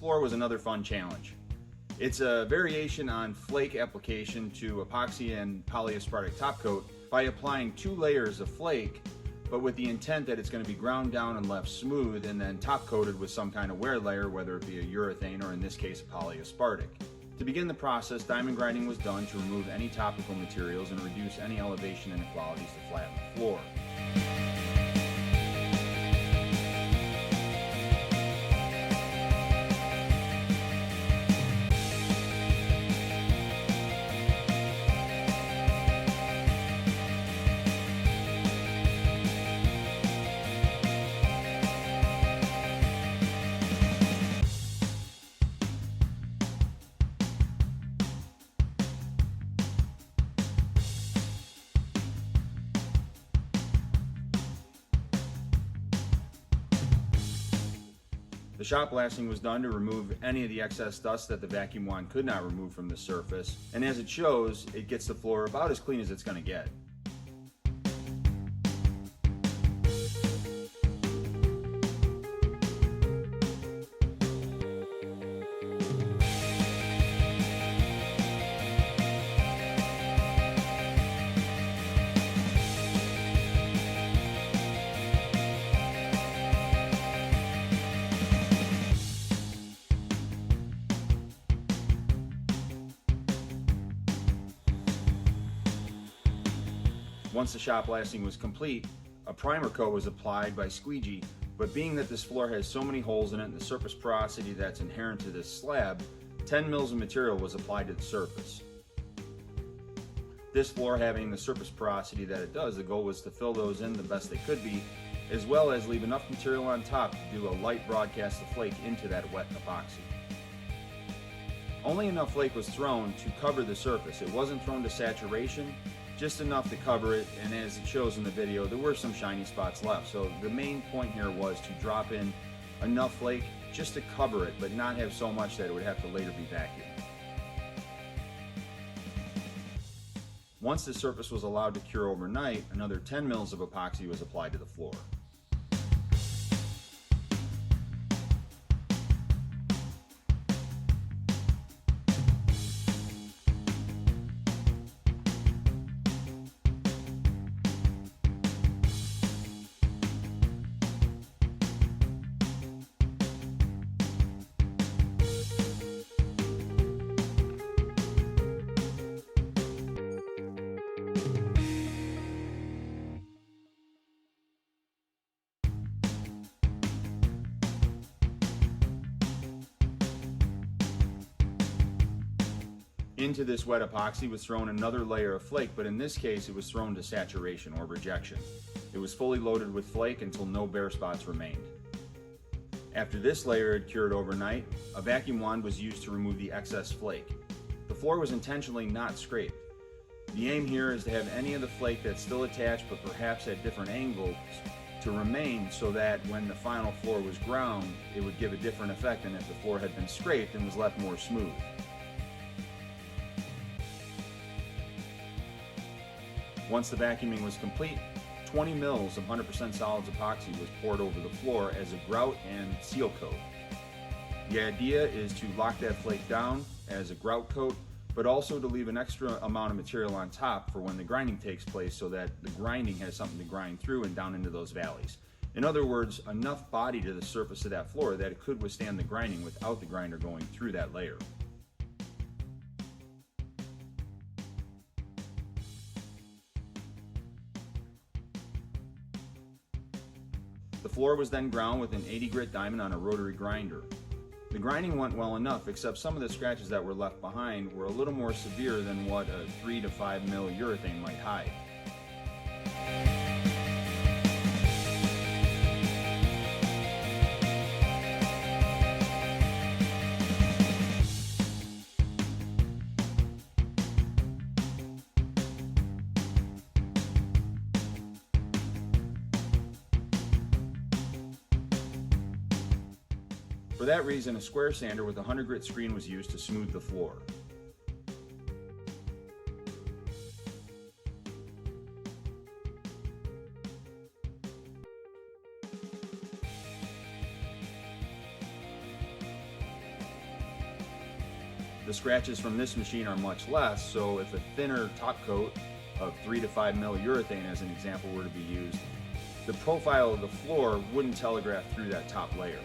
floor was another fun challenge. It's a variation on flake application to epoxy and polyaspartic top coat by applying 2 layers of flake, but with the intent that it's going to be ground down and left smooth and then top coated with some kind of wear layer, whether it be a urethane or in this case a polyaspartic. To begin the process, diamond grinding was done to remove any topical materials and reduce any elevation inequalities to flatten the floor. The shot blasting was done to remove any of the excess dust that the vacuum wand could not remove from the surface, and as it shows, it gets the floor about as clean as it's going to get. Once the shot blasting was complete, a primer coat was applied by squeegee, but being that this floor has so many holes in it and the surface porosity that's inherent to this slab, 10 mils of material was applied to the surface. This floor having the surface porosity that it does, the goal was to fill those in the best they could be, as well as leave enough material on top to do a light broadcast of flake into that wet epoxy. Only enough flake was thrown to cover the surface. It wasn't thrown to saturation, just enough to cover it, and as it shows in the video, there were some shiny spots left. So the main point here was to drop in enough flake just to cover it, but not have so much that it would have to later be vacuumed. Once the surface was allowed to cure overnight, another 10 mils of epoxy was applied to the floor. Into this wet epoxy was thrown another layer of flake, but in this case it was thrown to saturation or rejection. It was fully loaded with flake until no bare spots remained. After this layer had cured overnight, a vacuum wand was used to remove the excess flake. The floor was intentionally not scraped. The aim here is to have any of the flake that's still attached but perhaps at different angles to remain, so that when the final floor was ground, it would give a different effect than if the floor had been scraped and was left more smooth. Once the vacuuming was complete, 20 mils of 100% solids epoxy was poured over the floor as a grout and seal coat. The idea is to lock that flake down as a grout coat, but also to leave an extra amount of material on top for when the grinding takes place, so that the grinding has something to grind through and down into those valleys. In other words, enough body to the surface of that floor that it could withstand the grinding without the grinder going through that layer. The floor was then ground with an 80 grit diamond on a rotary grinder. The grinding went well enough, except some of the scratches that were left behind were a little more severe than what a 3 to 5 mil urethane might hide. For that reason, a square sander with a 100 grit screen was used to smooth the floor. The scratches from this machine are much less, so if a thinner top coat of 3 to 5 mil urethane as an example were to be used, the profile of the floor wouldn't telegraph through that top layer.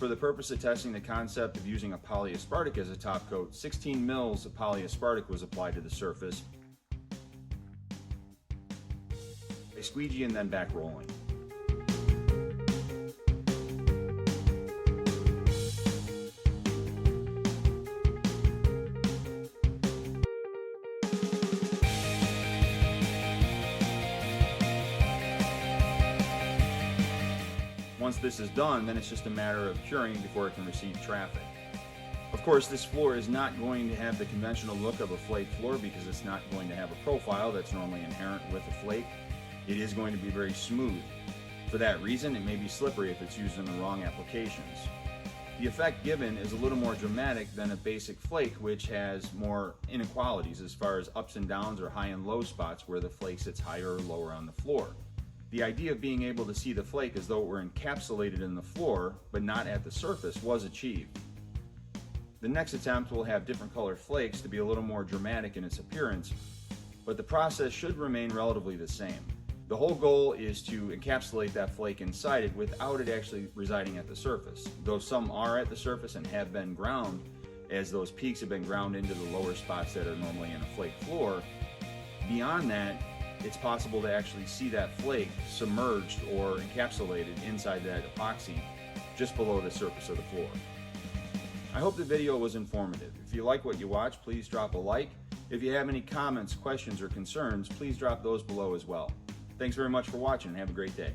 For the purpose of testing the concept of using a polyaspartic as a top coat, 16 mils of polyaspartic was applied to the surface, a squeegee and then back rolling. Once this is done, then it's just a matter of curing before it can receive traffic. Of course, this floor is not going to have the conventional look of a flake floor because it's not going to have a profile that's normally inherent with a flake. It is going to be very smooth. For that reason, it may be slippery if it's used in the wrong applications. The effect given is a little more dramatic than a basic flake, which has more inequalities as far as ups and downs or high and low spots where the flake sits higher or lower on the floor. The idea of being able to see the flake as though it were encapsulated in the floor, but not at the surface, was achieved. The next attempt will have different colored flakes to be a little more dramatic in its appearance, but the process should remain relatively the same. The whole goal is to encapsulate that flake inside it without it actually residing at the surface. Though some are at the surface and have been ground, as those peaks have been ground into the lower spots that are normally in a flake floor, beyond that, it's possible to actually see that flake submerged or encapsulated inside that epoxy just below the surface of the floor. I hope the video was informative. If you like what you watch, please drop a like. If you have any comments, questions, or concerns, please drop those below as well. Thanks very much for watching and have a great day.